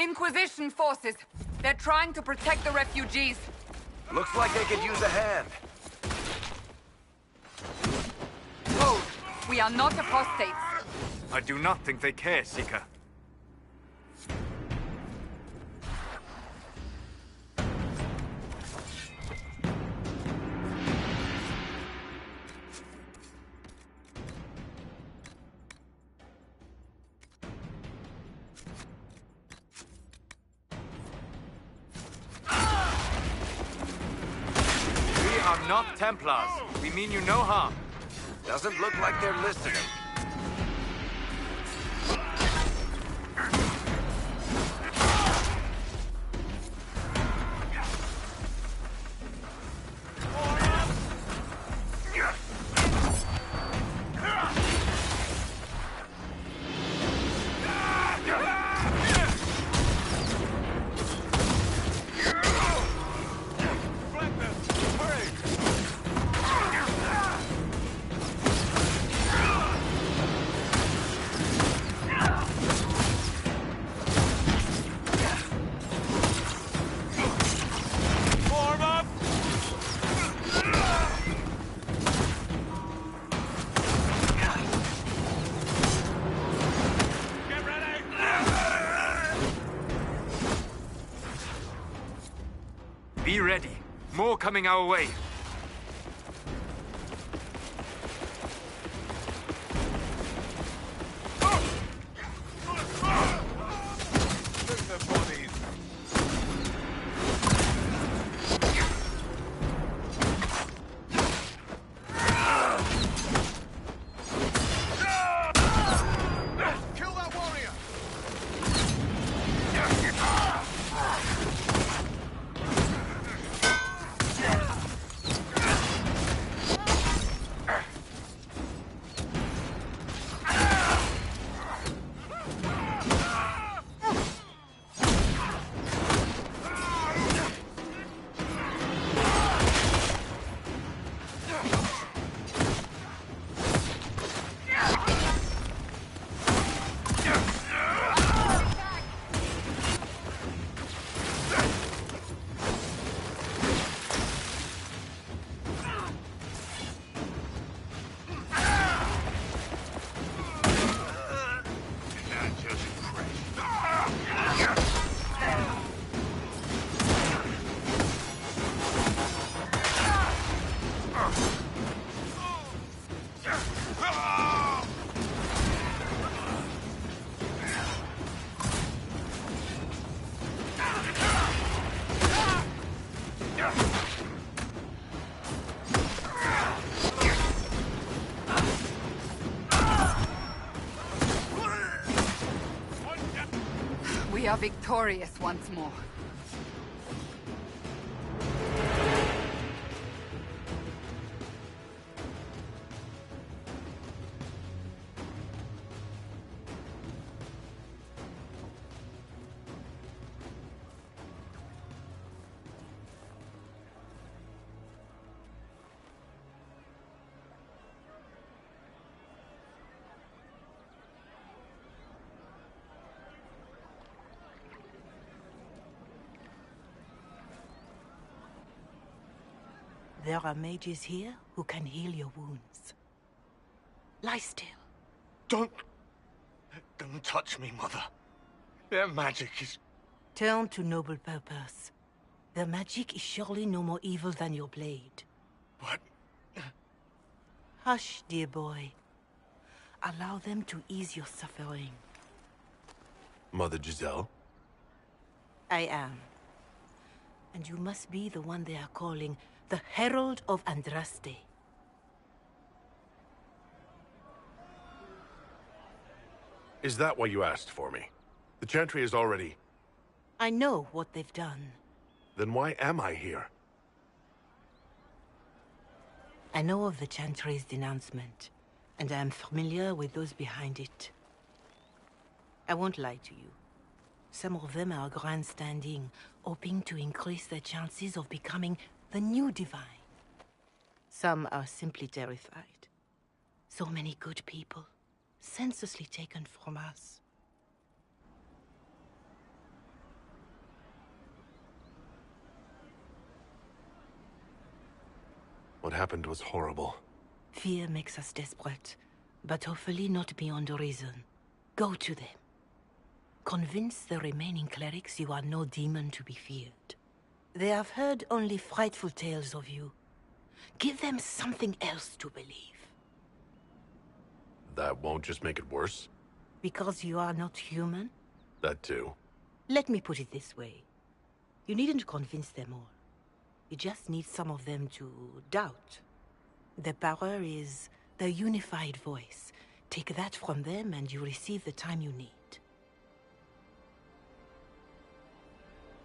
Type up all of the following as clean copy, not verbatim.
Inquisition forces. They're trying to protect the refugees. Looks like they could use a hand. Hold. We are not apostates. I do not think they care, Seeker. Not Templars. We mean you no harm. Doesn't look like they're listening. Be ready. More coming our way. We are victorious once more. There are mages here who can heal your wounds. Lie still. Don't touch me, Mother. Their magic is... Turn to noble purpose. Their magic is surely no more evil than your blade. What? Hush, dear boy. Allow them to ease your suffering. Mother Giselle? I am. And you must be the one they are calling the Herald of Andraste. Is that why you asked for me? The Chantry is already... I know what they've done. Then why am I here? I know of the Chantry's denouncement, and I am familiar with those behind it. I won't lie to you. Some of them are grandstanding, hoping to increase their chances of becoming the new divine. Some are simply terrified. So many good people, senselessly taken from us. What happened was horrible. Fear makes us desperate, but hopefully not beyond reason. Go to them. Convince the remaining clerics you are no demon to be feared. They have heard only frightful tales of you. Give them something else to believe. That won't just make it worse? Because you are not human? That too. Let me put it this way. You needn't convince them all. You just need some of them to doubt. The power is the unified voice. Take that from them and you receive the time you need.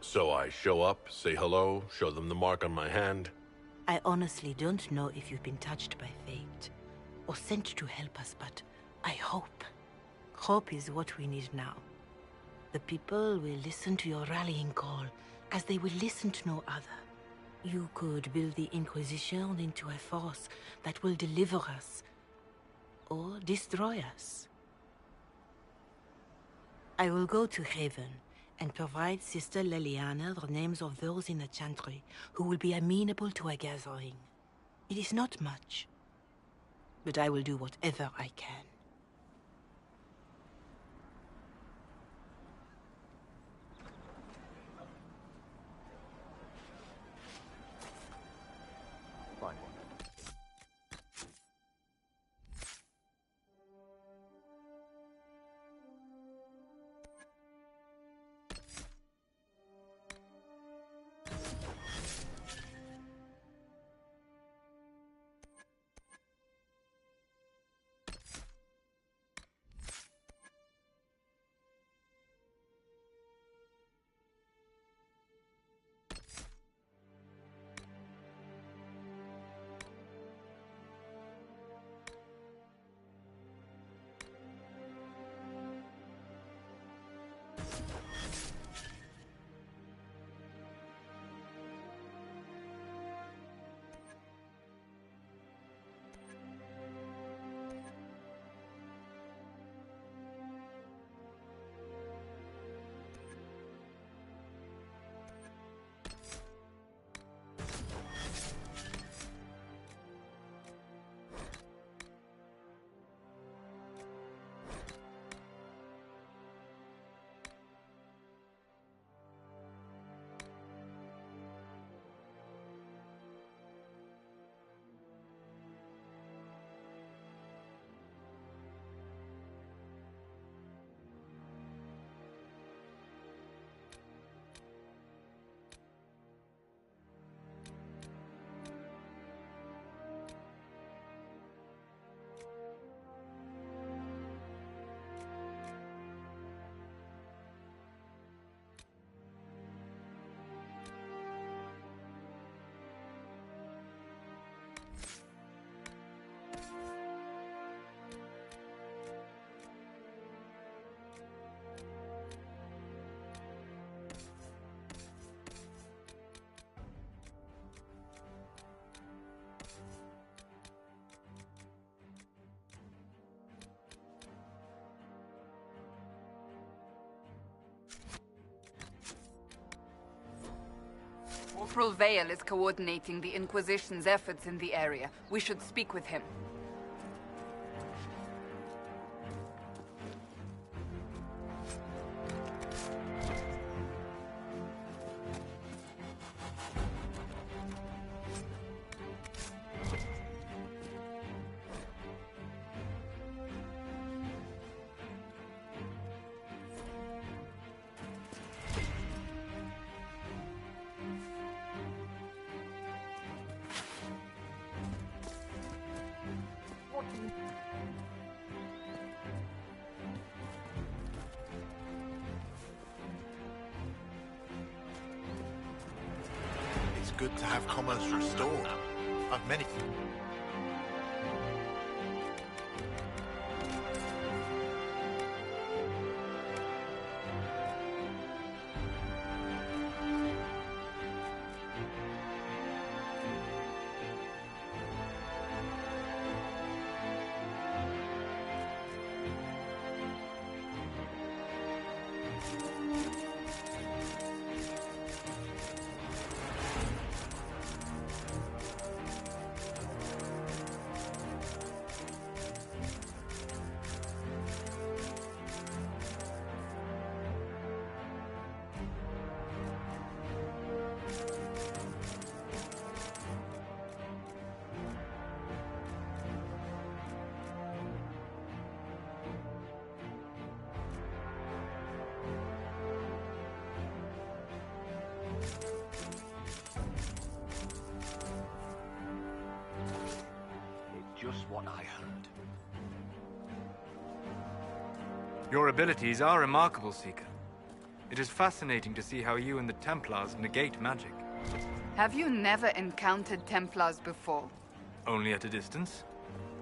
So I show up, say hello, show them the mark on my hand. I honestly don't know if you've been touched by fate, or sent to help us, but I hope. Hope is what we need now. The people will listen to your rallying call, as they will listen to no other. You could build the Inquisition into a force that will deliver us, or destroy us. I will go to Haven, and provide Sister Leliana the names of those in the Chantry who will be amenable to a gathering. It is not much, but I will do whatever I can. Fine. Corporal Vale is coordinating the Inquisition's efforts in the area. We should speak with him. It's good to have commerce restored. I've many... what I heard. Your abilities are remarkable, Seeker. It is fascinating to see how you and the Templars negate magic. Have you never encountered Templars before? Only at a distance.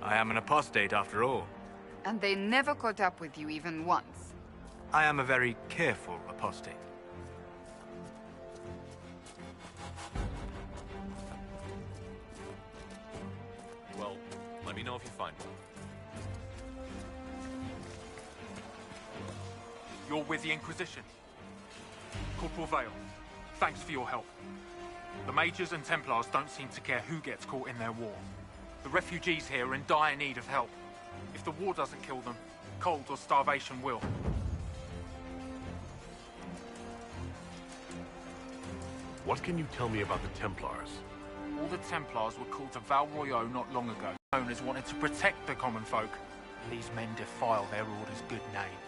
I am an apostate after all. And they never caught up with you even once? I am a very careful apostate. Well, let me know if you find one. You're with the Inquisition. Corporal Vale, thanks for your help. The Mages and Templars don't seem to care who gets caught in their war. The refugees here are in dire need of help. If the war doesn't kill them, cold or starvation will. What can you tell me about the Templars? All the Templars were called to Val Royeaux not long ago. Owners wanted to protect the common folk. These men defile their order's good name.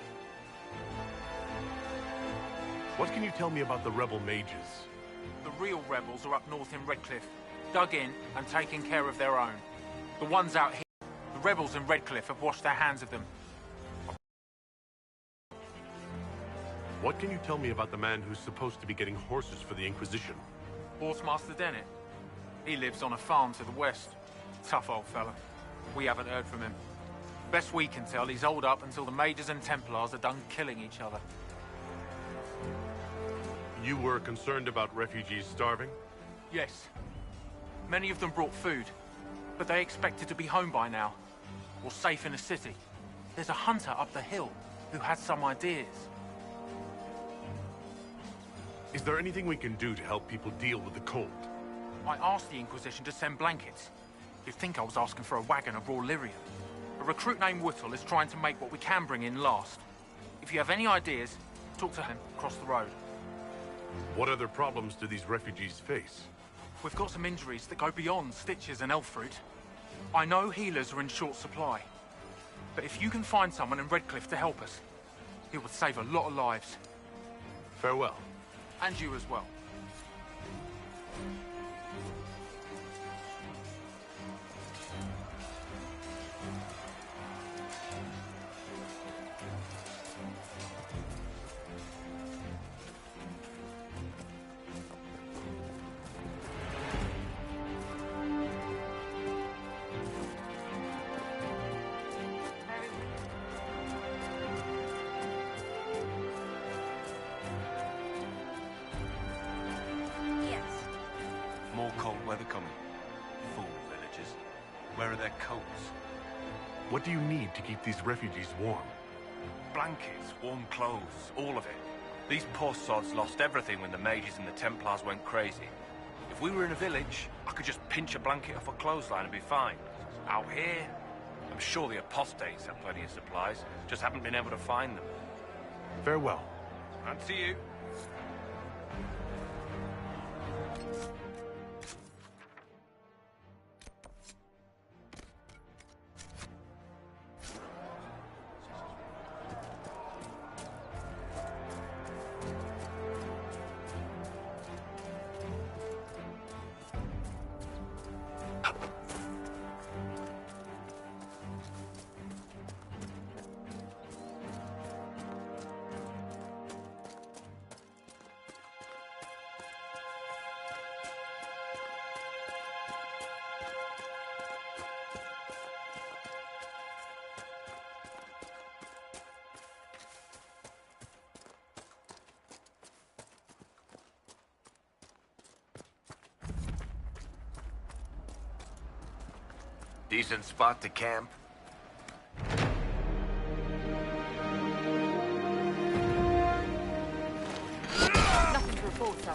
What can you tell me about the rebel mages? The real rebels are up north in Redcliffe, dug in and taking care of their own. The ones out here, the rebels in Redcliffe have washed their hands of them. What can you tell me about the man who's supposed to be getting horses for the Inquisition? Horsemaster Dennett. He lives on a farm to the west. Tough old fella. We haven't heard from him. Best we can tell, he's holed up until the Mages and Templars are done killing each other. You were concerned about refugees starving? Yes. Many of them brought food, but they expected to be home by now, or safe in a city. There's a hunter up the hill who had some ideas. Is there anything we can do to help people deal with the cold? I asked the Inquisition to send blankets. You'd think I was asking for a wagon of raw lyrium. A recruit named Whittle is trying to make what we can bring in last. If you have any ideas, talk to him across the road. What other problems do these refugees face? We've got some injuries that go beyond stitches and elf fruit. I know healers are in short supply, but if you can find someone in Redcliffe to help us, it would save a lot of lives. Farewell. And you as well. More cold weather coming. Fool villagers. Where are their coats? What do you need to keep these refugees warm? Blankets, warm clothes, all of it. These poor sods lost everything when the mages and the Templars went crazy. If we were in a village, I could just pinch a blanket off a clothesline and be fine. Out here, I'm sure the apostates have plenty of supplies, just haven't been able to find them. Farewell. And to you. Decent spot to camp. Nothing to report, sir.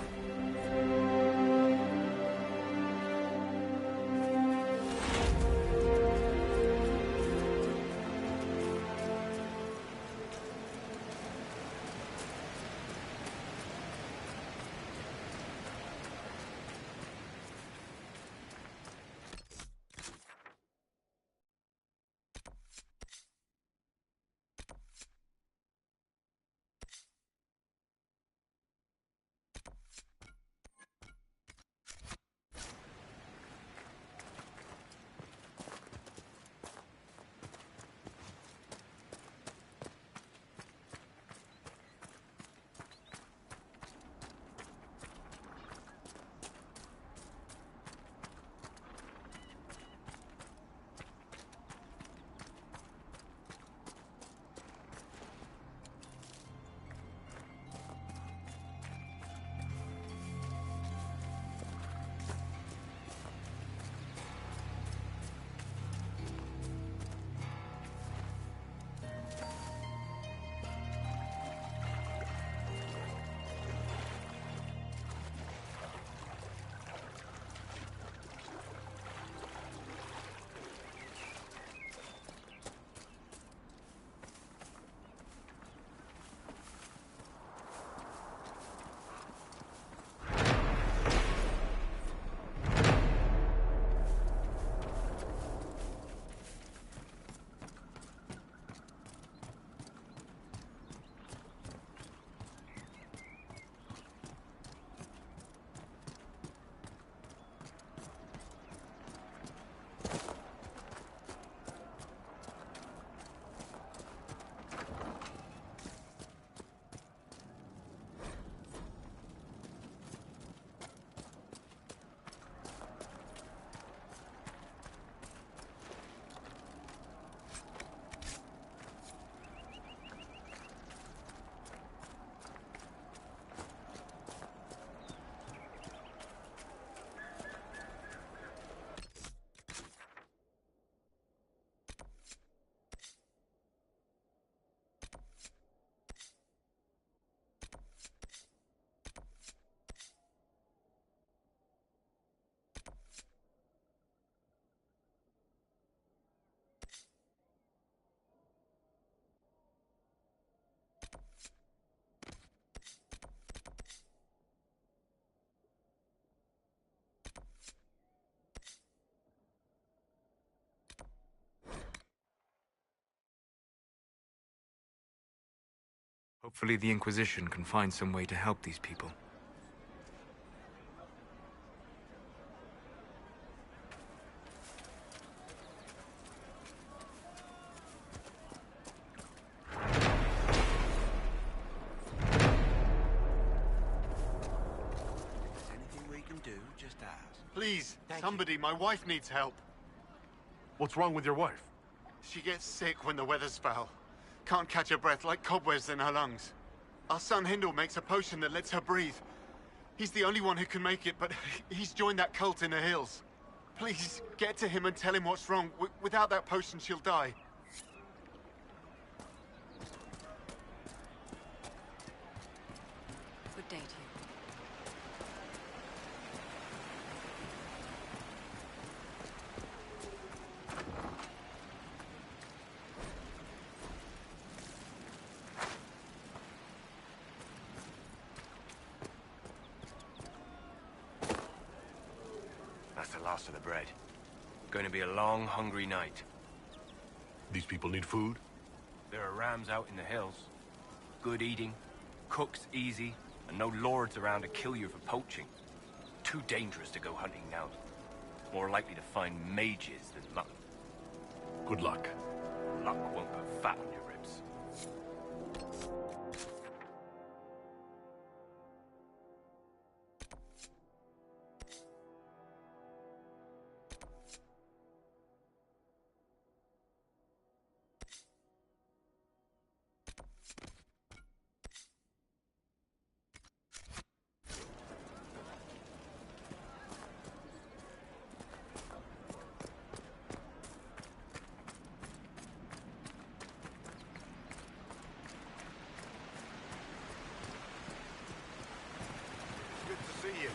Hopefully the Inquisition can find some way to help these people. Please, somebody, my wife needs help. What's wrong with your wife? She gets sick when the weather's foul. Can't catch her breath, like cobwebs in her lungs. Our son Hindle makes a potion that lets her breathe. He's the only one who can make it, but he's joined that cult in the hills. Please, get to him and tell him what's wrong. Without that potion, she'll die. Good day to you. That's the last of the bread. Going to be a long, hungry night. These people need food? There are rams out in the hills. Good eating, cooks easy, and no lords around to kill you for poaching. Too dangerous to go hunting now. More likely to find mages than luck. Good luck. Luck won't put fat on your ribs. Good to see you.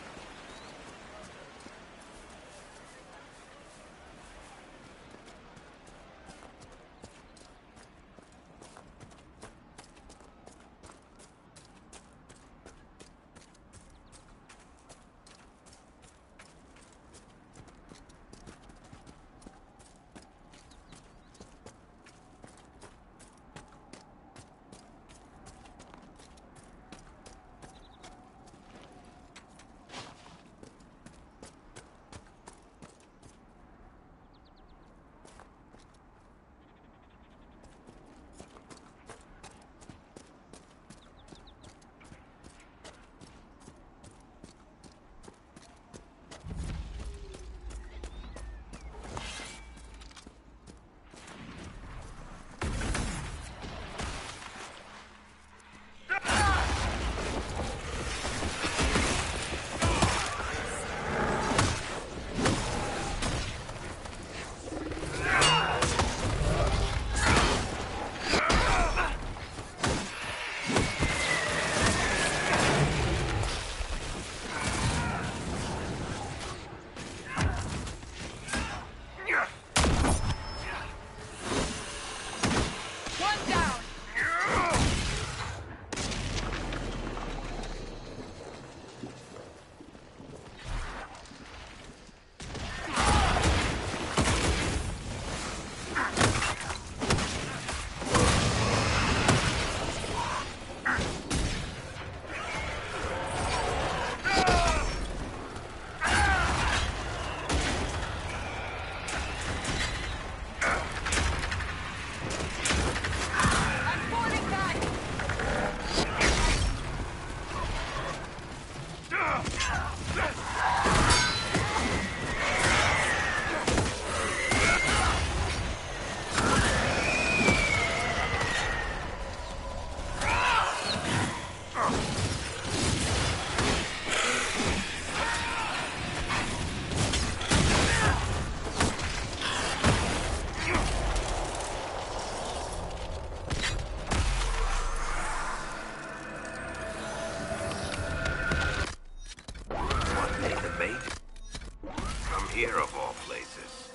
Here of all places.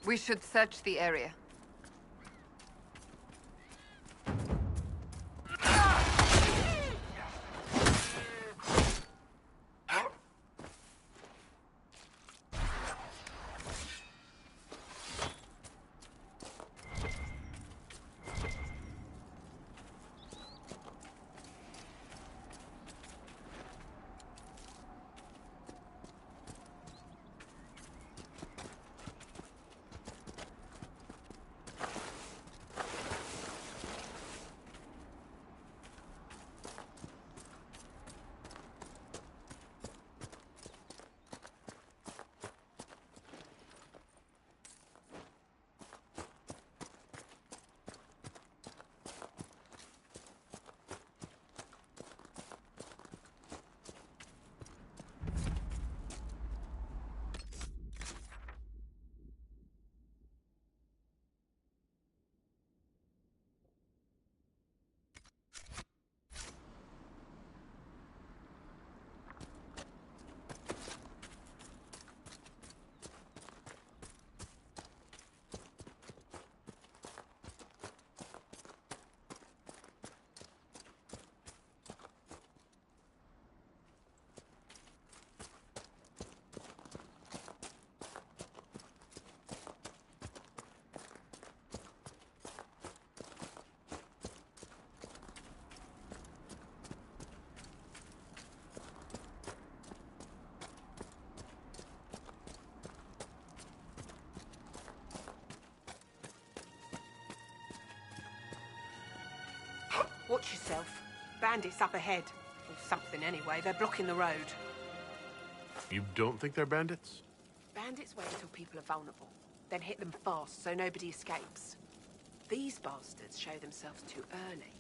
We should search the area. Watch yourself. Bandits up ahead. Or something anyway. They're blocking the road. You don't think they're bandits? Bandits wait until people are vulnerable, then hit them fast so nobody escapes. These bastards show themselves too early.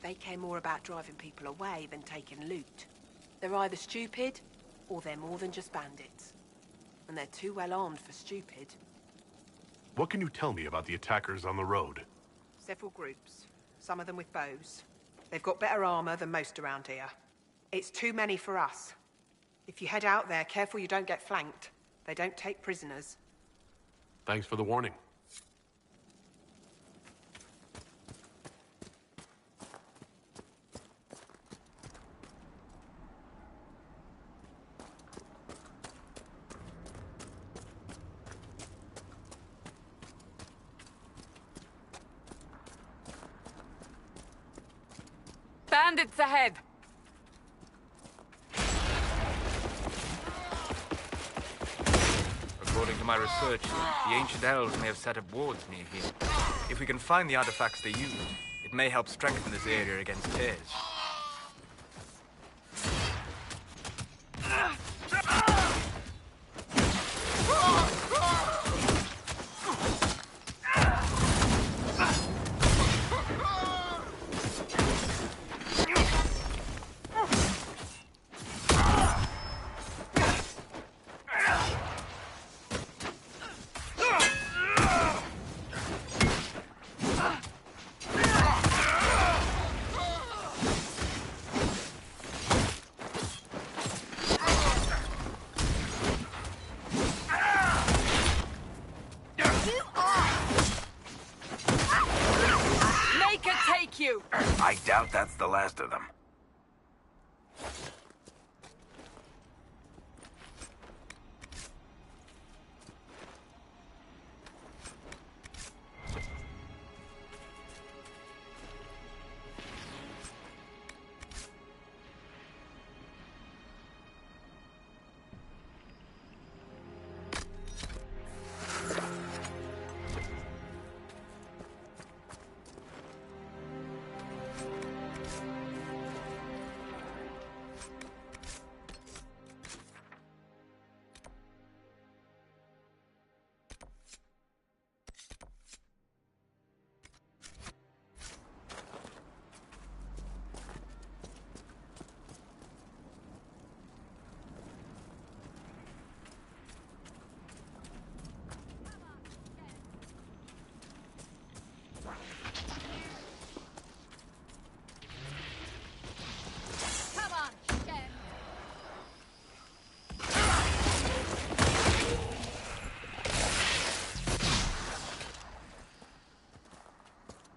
They care more about driving people away than taking loot. They're either stupid, or they're more than just bandits. And they're too well armed for stupid. What can you tell me about the attackers on the road? Several groups, some of them with bows. They've got better armor than most around here. It's too many for us. If you head out there, careful you don't get flanked. They don't take prisoners. Thanks for the warning. Bandits ahead! According to my research, the ancient elves may have set up wards near here. If we can find the artifacts they used, it may help strengthen this area against tears. I doubt that's the last of them.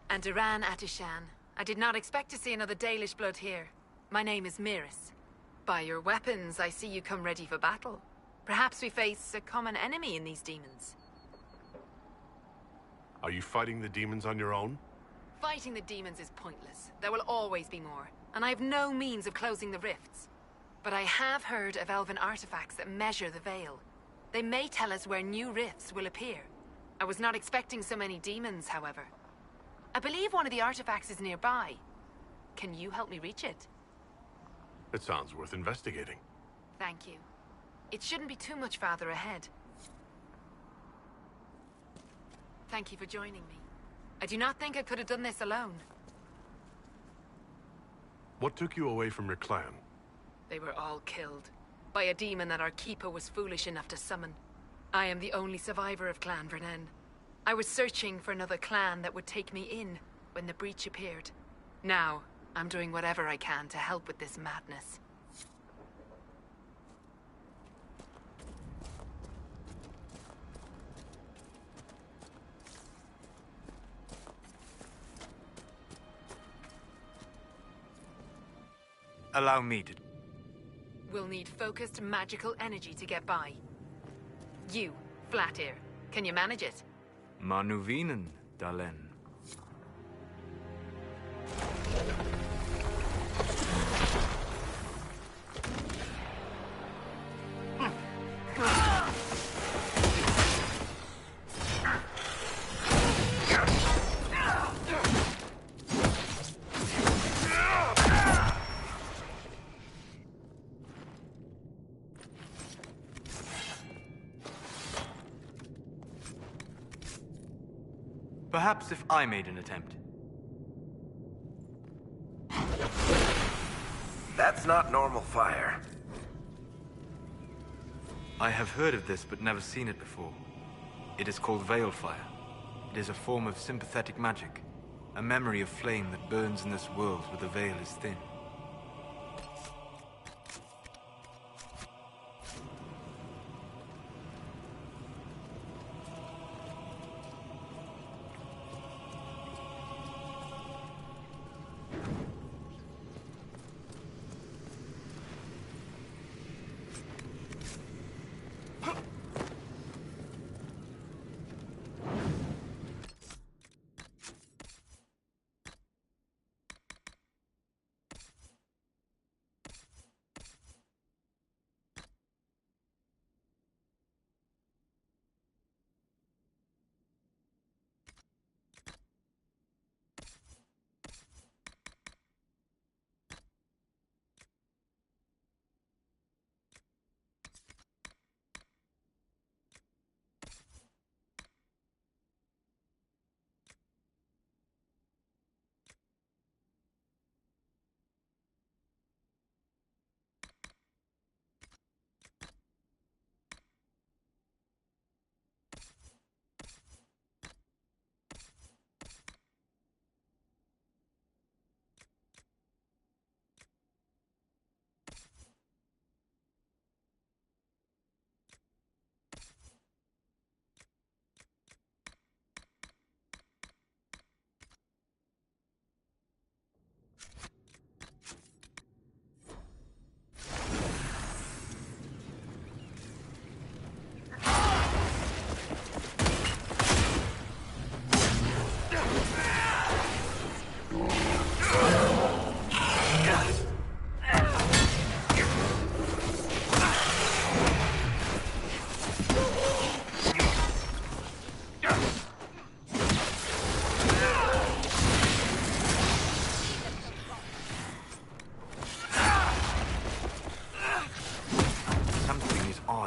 And Duran Atishan. I did not expect to see another Dalish blood here. My name is Miris. By your weapons, I see you come ready for battle. Perhaps we face a common enemy in these demons. Are you fighting the demons on your own? Fighting the demons is pointless. There will always be more, and I have no means of closing the rifts. But I have heard of elven artifacts that measure the veil. They may tell us where new rifts will appear. I was not expecting so many demons, however. I believe one of the artifacts is nearby. Can you help me reach it? It sounds worth investigating. Thank you. It shouldn't be too much farther ahead. Thank you for joining me. I do not think I could have done this alone. What took you away from your clan? They were all killed by a demon that our keeper was foolish enough to summon. I am the only survivor of Clan Vernen. I was searching for another clan that would take me in when the breach appeared. Now, I'm doing whatever I can to help with this madness. Allow me to... We'll need focused magical energy to get by. You, Flatear, can you manage it? Manuvinen, Dalen. Perhaps if I made an attempt. That's not normal fire. I have heard of this, but never seen it before. It is called Veil Fire. It is a form of sympathetic magic. A memory of flame that burns in this world where the veil is thin.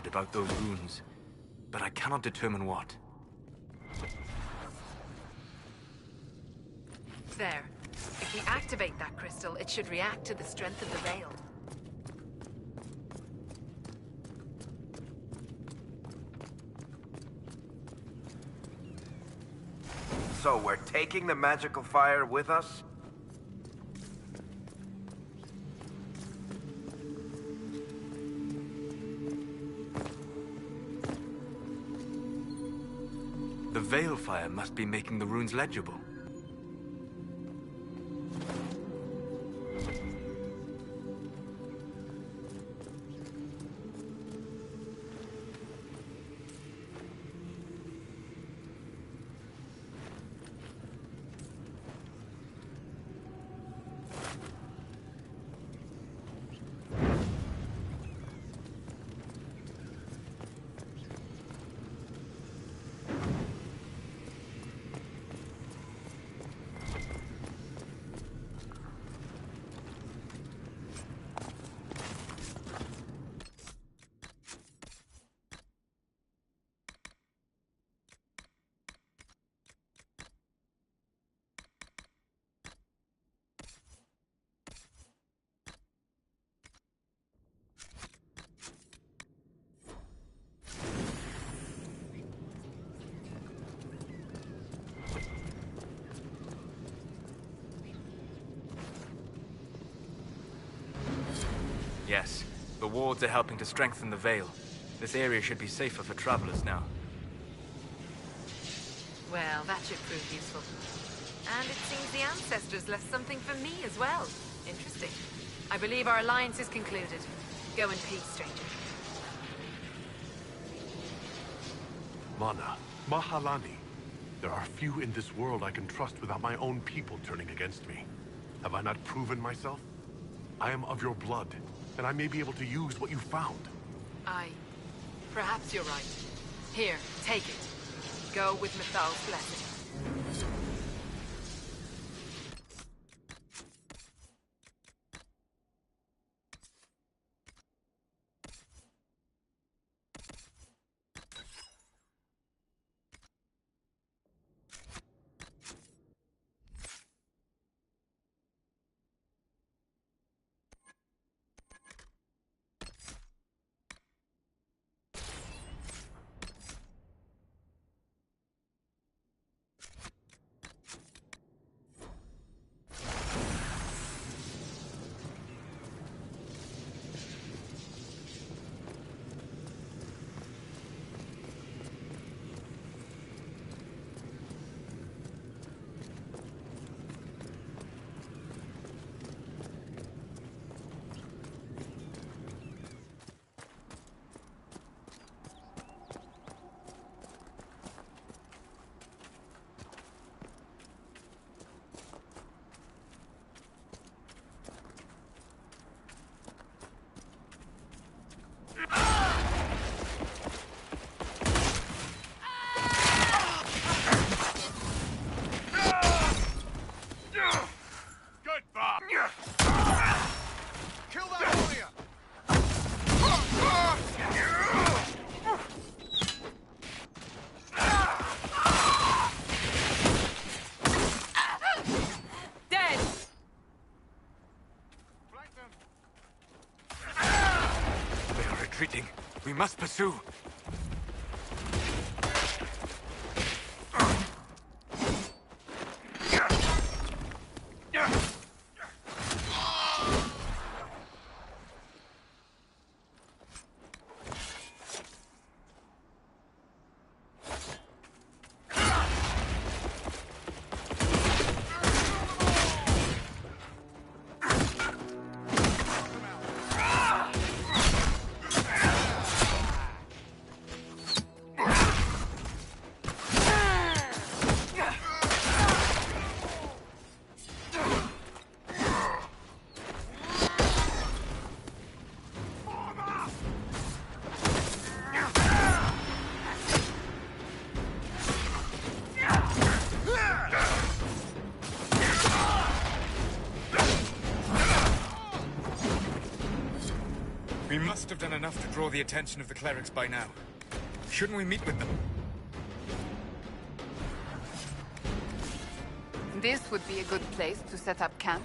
About those runes, but I cannot determine what. There. If we activate that crystal, it should react to the strength of the veil. So we're taking the magical fire with us? The Veil Fire must be making the runes legible. Yes. The wards are helping to strengthen the Veil. This area should be safer for travelers now. Well, that should prove useful. And it seems the ancestors left something for me as well. Interesting. I believe our alliance is concluded. Go in peace, stranger. Mana, Mahalani. There are few in this world I can trust without my own people turning against me. Have I not proven myself? I am of your blood, and I may be able to use what you found. Perhaps you're right. Here, take it. Go with Mythal's blessing. We must pursue. We must have done enough to draw the attention of the clerics by now. Shouldn't we meet with them? This would be a good place to set up camp.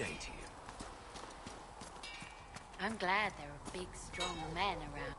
day to you. I'm glad there are big, strong men around.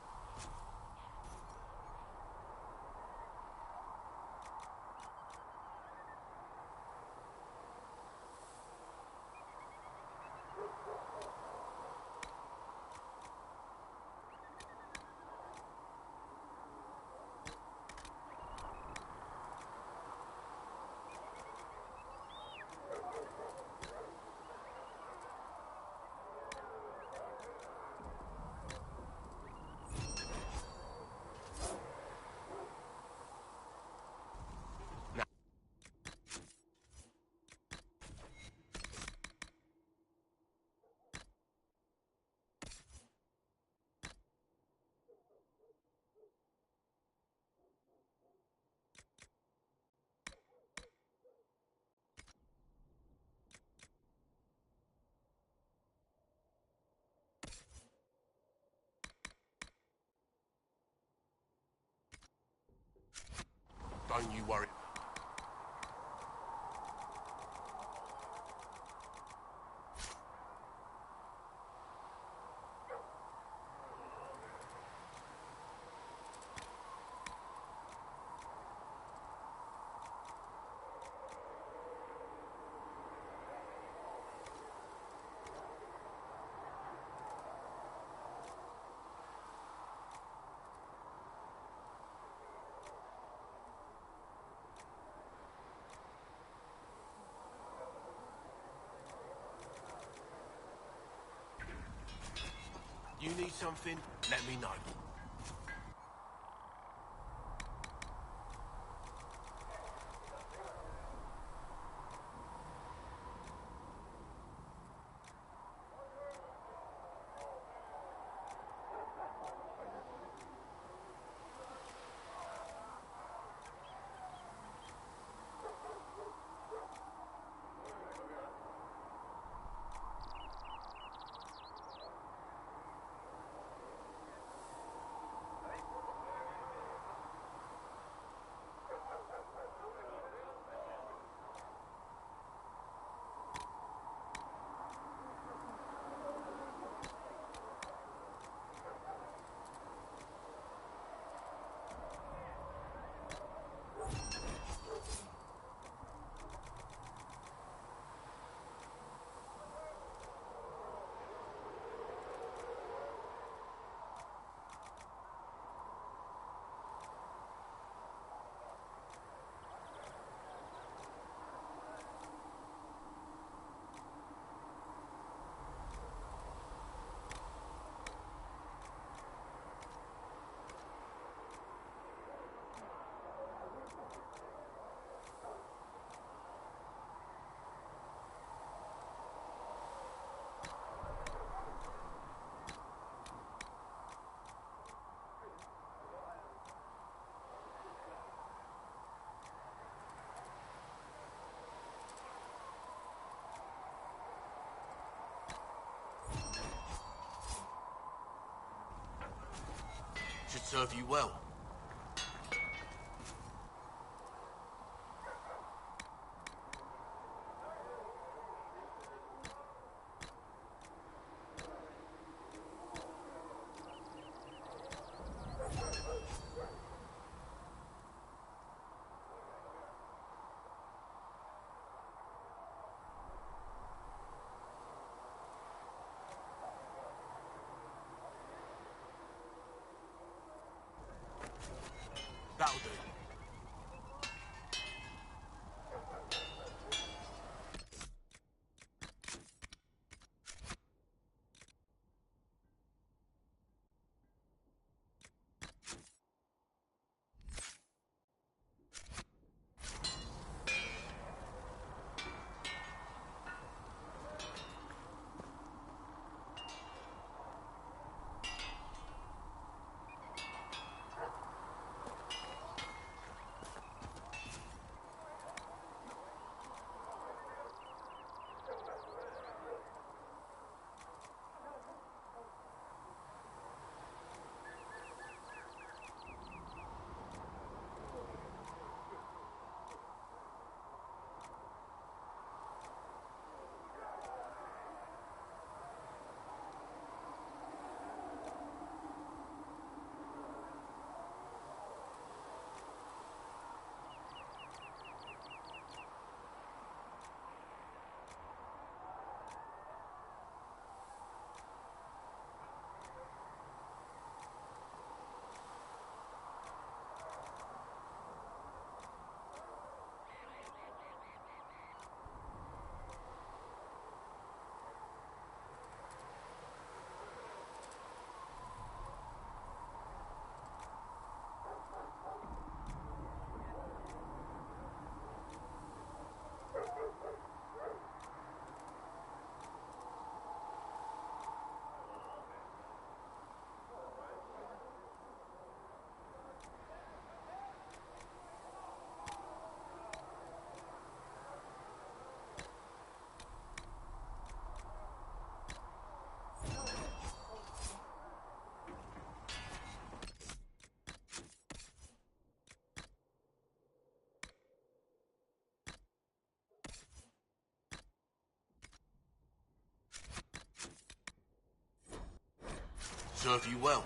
Don't you worry. You need something? Let me know. Should serve you well. That'll do. serve you well.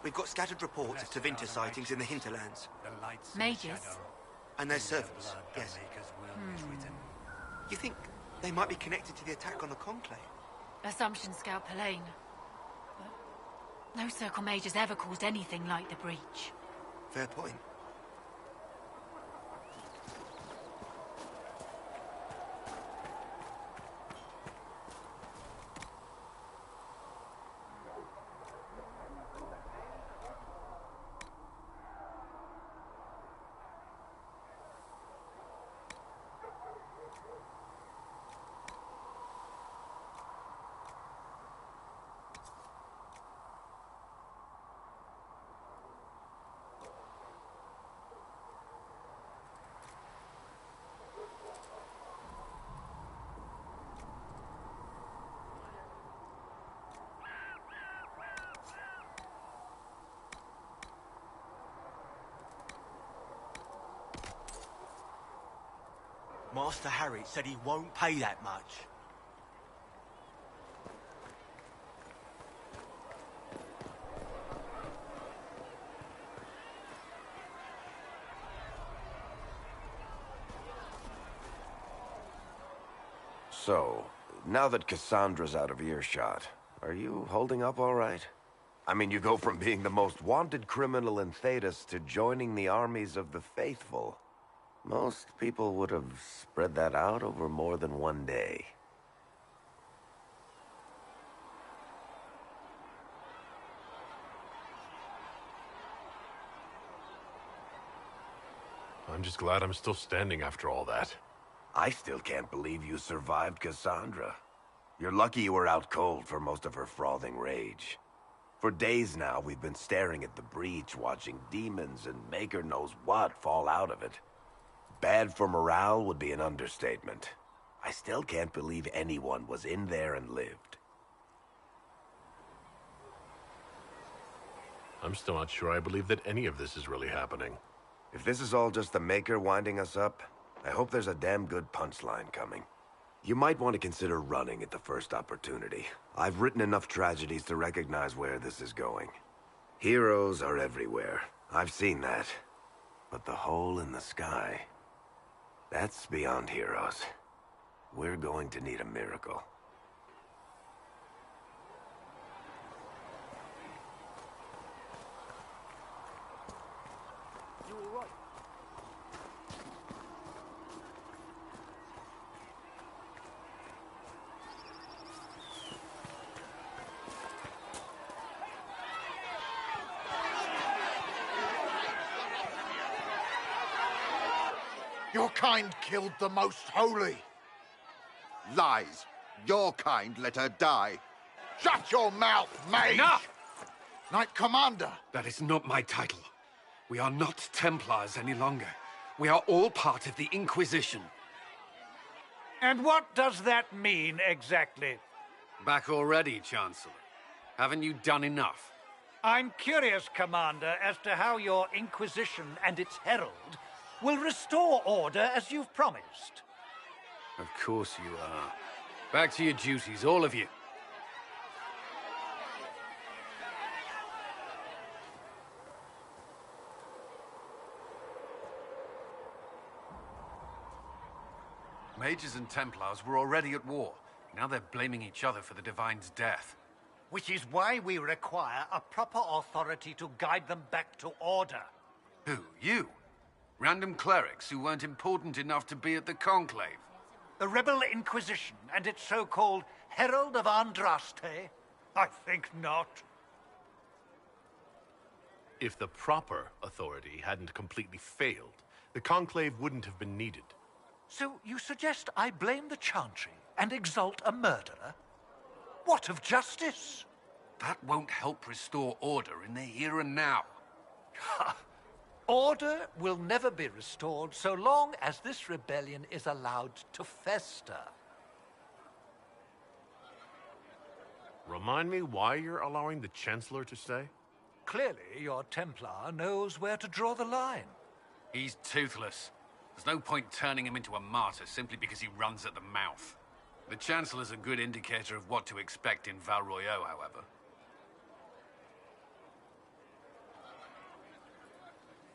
We've got scattered reports of Tevinter sightings in the hinterlands. Mages? And their servants, yes. You think they might be connected to the attack on the Conclave? Assumption Scout Pelaine. But no Circle Mage has ever caused anything like the breach. Fair point. Master Harry said he won't pay that much. So, now that Cassandra's out of earshot, are you holding up all right? I mean, you go from being the most wanted criminal in Thedas to joining the armies of the faithful. Most people would have spread that out over more than one day. I'm just glad I'm still standing after all that. I still can't believe you survived Cassandra. You're lucky you were out cold for most of her frothing rage. For days now, we've been staring at the breach, watching demons and maker knows what fall out of it. Bad for morale would be an understatement. I still can't believe anyone was in there and lived. I'm still not sure I believe that any of this is really happening. If this is all just the Maker winding us up, I hope there's a damn good punchline coming. You might want to consider running at the first opportunity. I've written enough tragedies to recognize where this is going. Heroes are everywhere. I've seen that. But the hole in the sky... that's beyond heroes. We're going to need a miracle. You all right? Your kind killed the most holy. Lies. Your kind let her die. Shut your mouth, mage! Enough! Knight Commander! That is not my title. We are not Templars any longer. We are all part of the Inquisition. And what does that mean, exactly? Back already, Chancellor. Haven't you done enough? I'm curious, Commander, as to how your Inquisition and its herald will restore order as you've promised. Of course you are. Back to your duties, all of you. Mages and Templars were already at war. Now they're blaming each other for the Divine's death. Which is why we require a proper authority to guide them back to order. Who? You? Random clerics who weren't important enough to be at the Conclave? The Rebel Inquisition and its so-called Herald of Andraste? I think not. If the proper authority hadn't completely failed, the Conclave wouldn't have been needed. So you suggest I blame the Chantry and exalt a murderer? What of justice? That won't help restore order in the here and now. Order will never be restored so long as this rebellion is allowed to fester. Remind me why you're allowing the Chancellor to stay? Clearly, your Templar knows where to draw the line. He's toothless. There's no point turning him into a martyr simply because he runs at the mouth. The Chancellor's a good indicator of what to expect in Val Royeaux, however.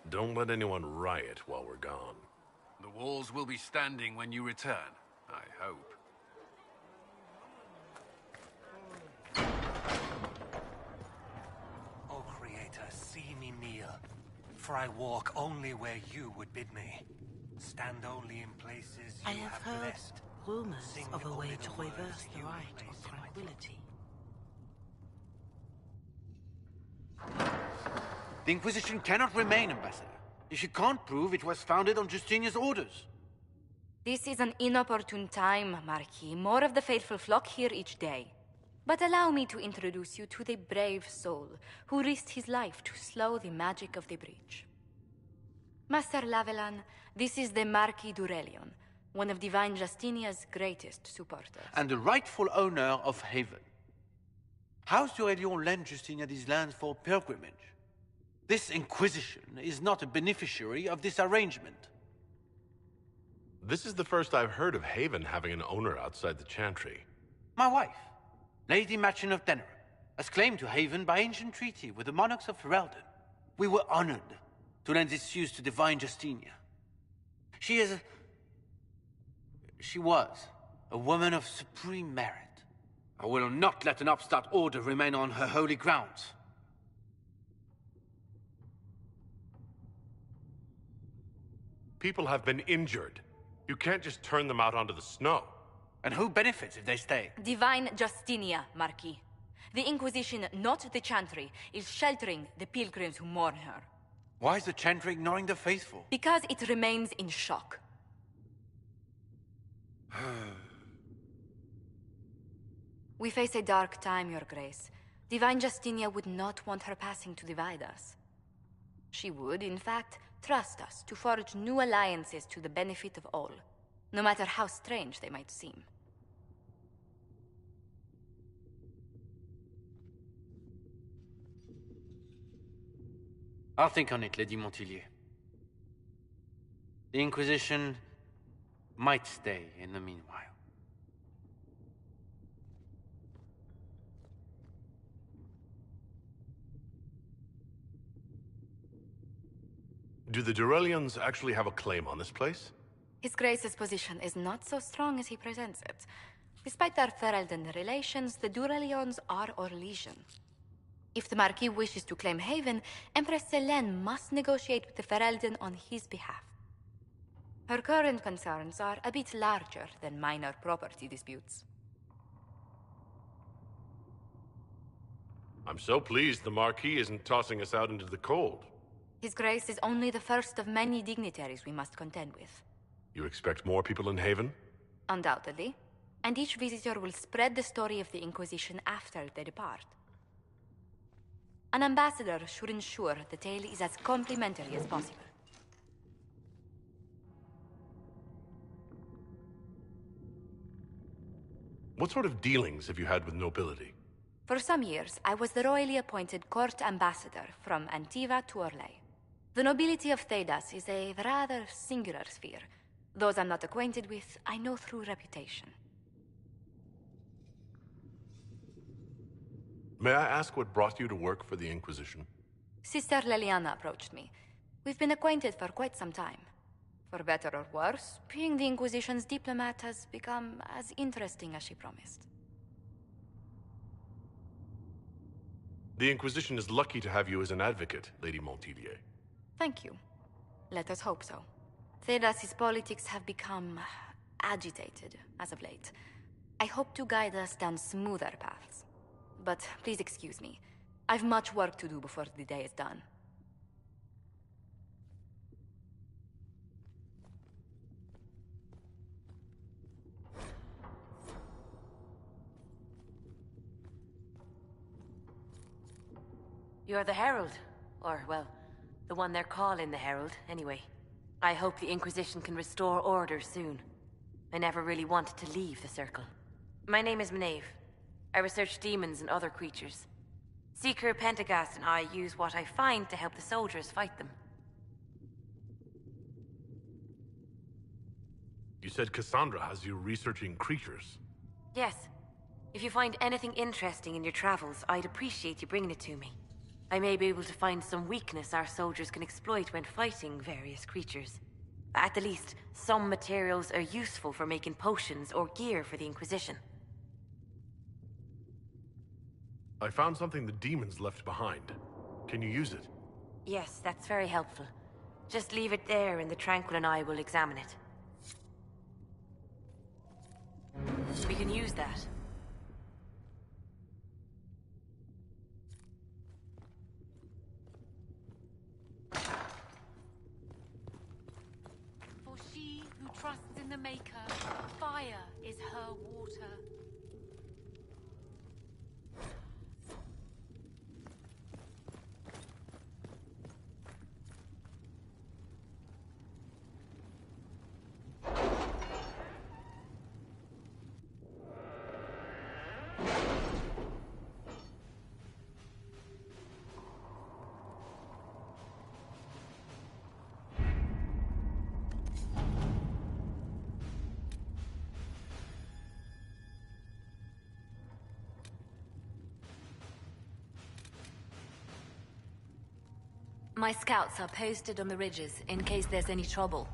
Don't let anyone riot while we're gone. The walls will be standing when you return, I hope. O Creator, see me kneel, for I walk only where you would bid me. Stand only in places I you have have heard blessed. rumors Sing of a only way the to words reverse the you right place of in my tranquility. The Inquisition cannot remain, Ambassador, if you can't prove it was founded on Justinian's orders. This is an inopportune time, Marquis. More of the faithful flock here each day. But allow me to introduce you to the brave soul who risked his life to slow the magic of the breach. Master Levellan, this is the Marquis d'Aurelion, one of Divine Justinia's greatest supporters. And the rightful owner of Haven. House d'Aurelion lent Justinia these lands for pilgrimage. This Inquisition is not a beneficiary of this arrangement. This is the first I've heard of Haven having an owner outside the Chantry. My wife, Lady Machin of Denerim, has claimed to Haven by ancient treaty with the monarchs of Ferelden. We were honored to lend this use to Divine Justinia. She was a woman of supreme merit. I will not let an upstart order remain on her holy grounds. People have been injured. You can't just turn them out onto the snow. And who benefits if they stay? Divine Justinia, Marquis. The Inquisition, not the Chantry, is sheltering the pilgrims who mourn her. Why is the Chantry ignoring the faithful? Because it remains in shock. We face a dark time, Your Grace. Divine Justinia would not want her passing to divide us. She would, in fact, trust us to forge new alliances to the benefit of all, no matter how strange they might seem. I'll think on it, Lady Montilyet. The Inquisition might stay in the meanwhile. Do the Durelians actually have a claim on this place? His Grace's position is not so strong as he presents it. Despite their Ferelden relations, the Durelions are our legion. If the Marquis wishes to claim Haven, Empress Selene must negotiate with the Ferelden on his behalf. Her current concerns are a bit larger than minor property disputes. I'm so pleased the Marquis isn't tossing us out into the cold. His Grace is only the first of many dignitaries we must contend with. You expect more people in Haven? Undoubtedly. And each visitor will spread the story of the Inquisition after they depart. An ambassador should ensure the tale is as complimentary as possible. What sort of dealings have you had with nobility? For some years, I was the royally appointed court ambassador from Antiva to Orlais. The nobility of Thedas is a rather singular sphere. Those I'm not acquainted with, I know through reputation. May I ask what brought you to work for the Inquisition? Sister Leliana approached me. We've been acquainted for quite some time. For better or worse, being the Inquisition's diplomat has become as interesting as she promised. The Inquisition is lucky to have you as an advocate, Lady Montilyet. Thank you. Let us hope so. Thedas's politics have become agitated as of late. I hope to guide us down smoother paths. But please excuse me. I've much work to do before the day is done. You're the Herald. Or, well, The one they're calling the Herald, anyway. I hope the Inquisition can restore order soon. I never really wanted to leave the Circle. My name is Maeve. I research demons and other creatures. Seeker, Pentagast, and I use what I find to help the soldiers fight them. You said Cassandra has you researching creatures. Yes. If you find anything interesting in your travels, I'd appreciate you bringing it to me. I may be able to find some weakness our soldiers can exploit when fighting various creatures. At the least, some materials are useful for making potions or gear for the Inquisition. I found something the demons left behind. Can you use it? Yes, that's very helpful. Just leave it there and the Tranquil and I will examine it. We can use that. For she who trusts in the Maker, fire is her water. My scouts are posted on the ridges in case there's any trouble.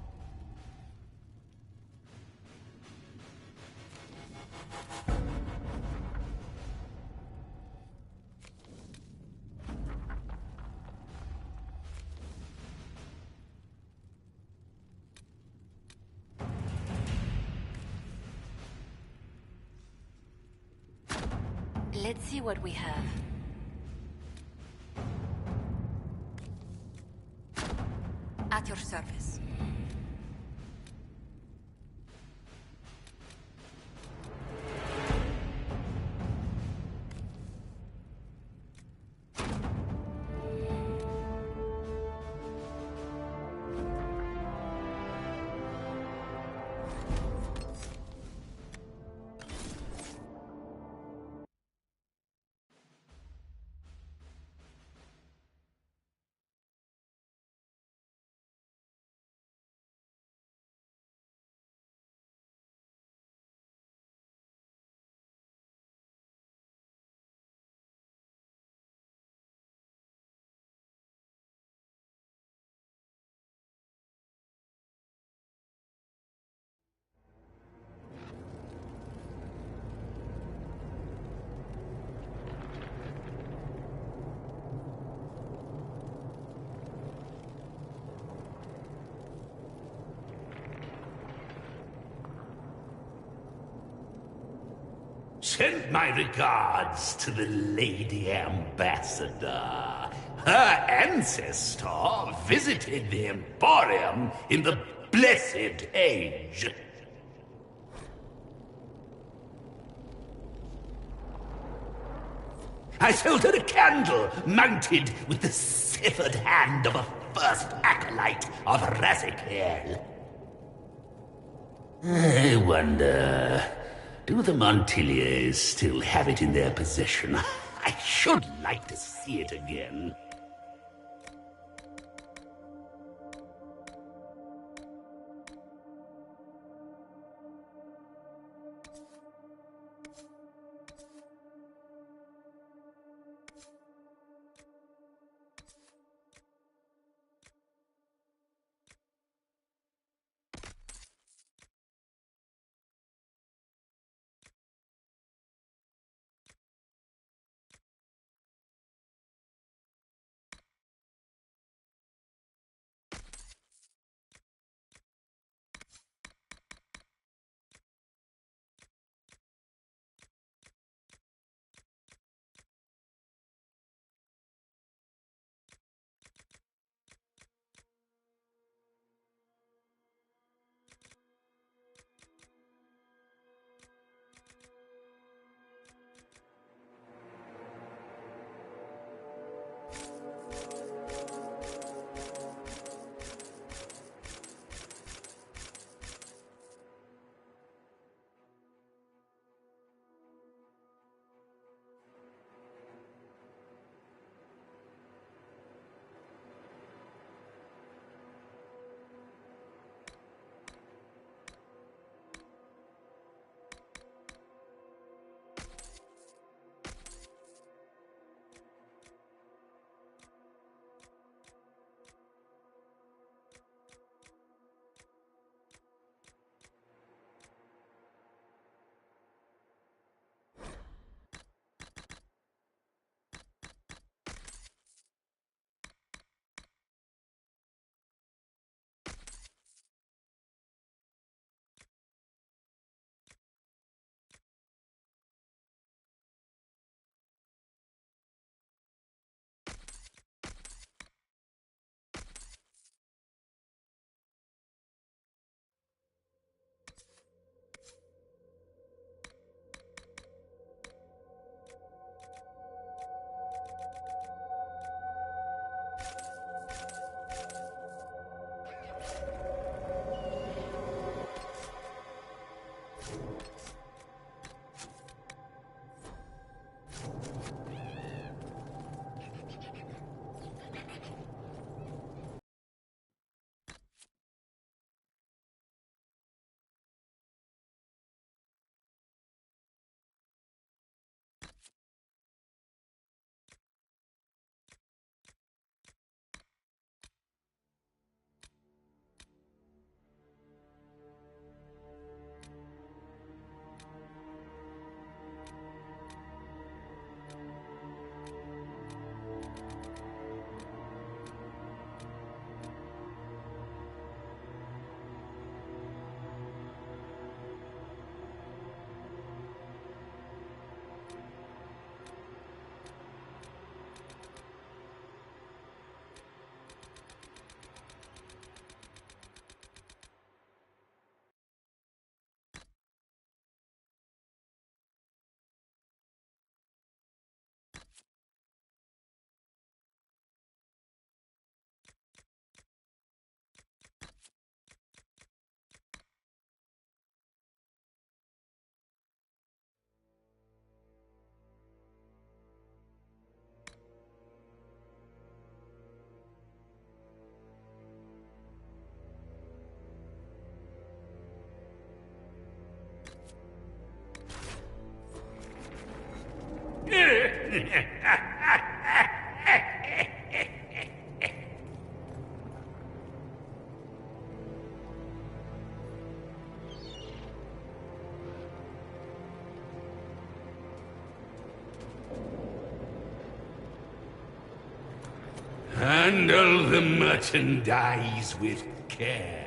Let's see what we have. At your service. Send my regards to the Lady Ambassador. Her ancestor visited the Emporium in the Blessed Age. I sold her a candle mounted with the severed hand of a first acolyte of Razikale. I wonder, do the Montiliers still have it in their possession? I should like to see it again. Handle the merchandise with care.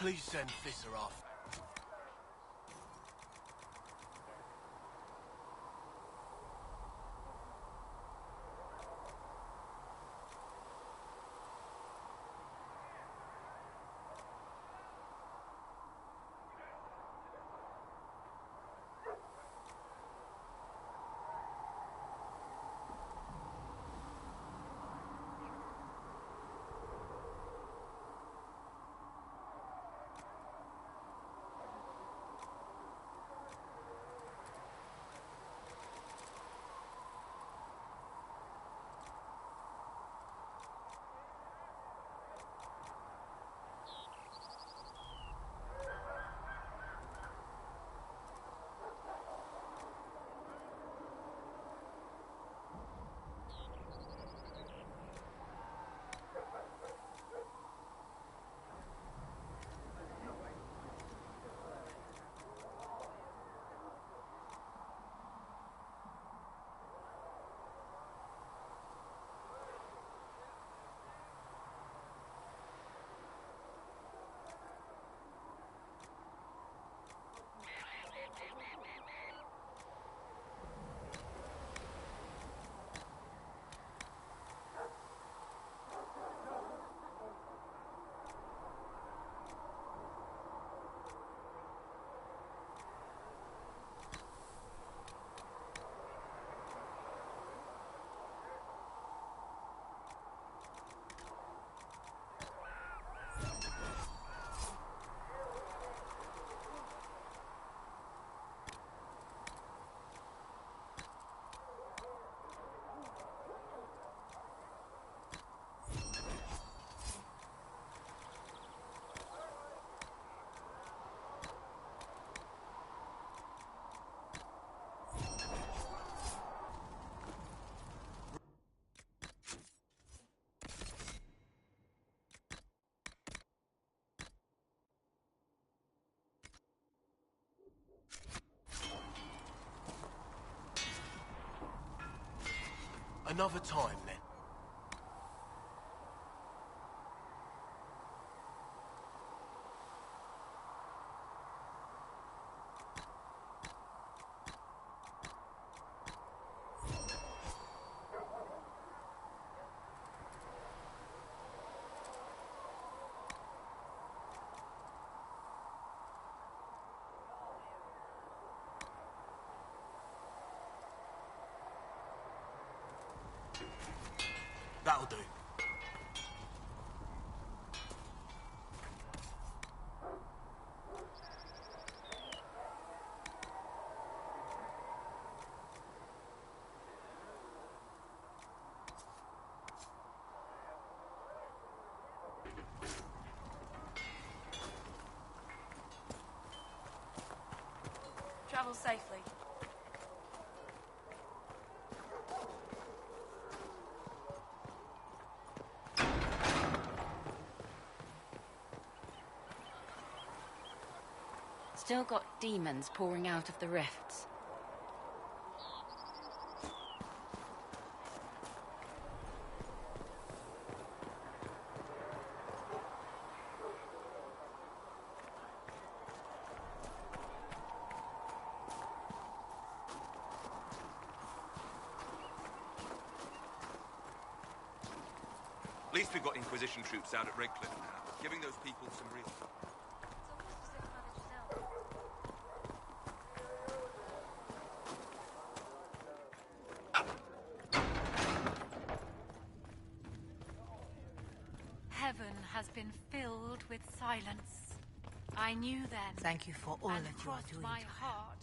Please send Visser off. Another time, then. That'll do. Travel safely. Still got demons pouring out of the rifts. At least we've got Inquisition troops out at Redcliffe now, giving those people some real... Heaven has been filled with silence. I knew then. Thank you for all and that you are crossed doing my to her. heart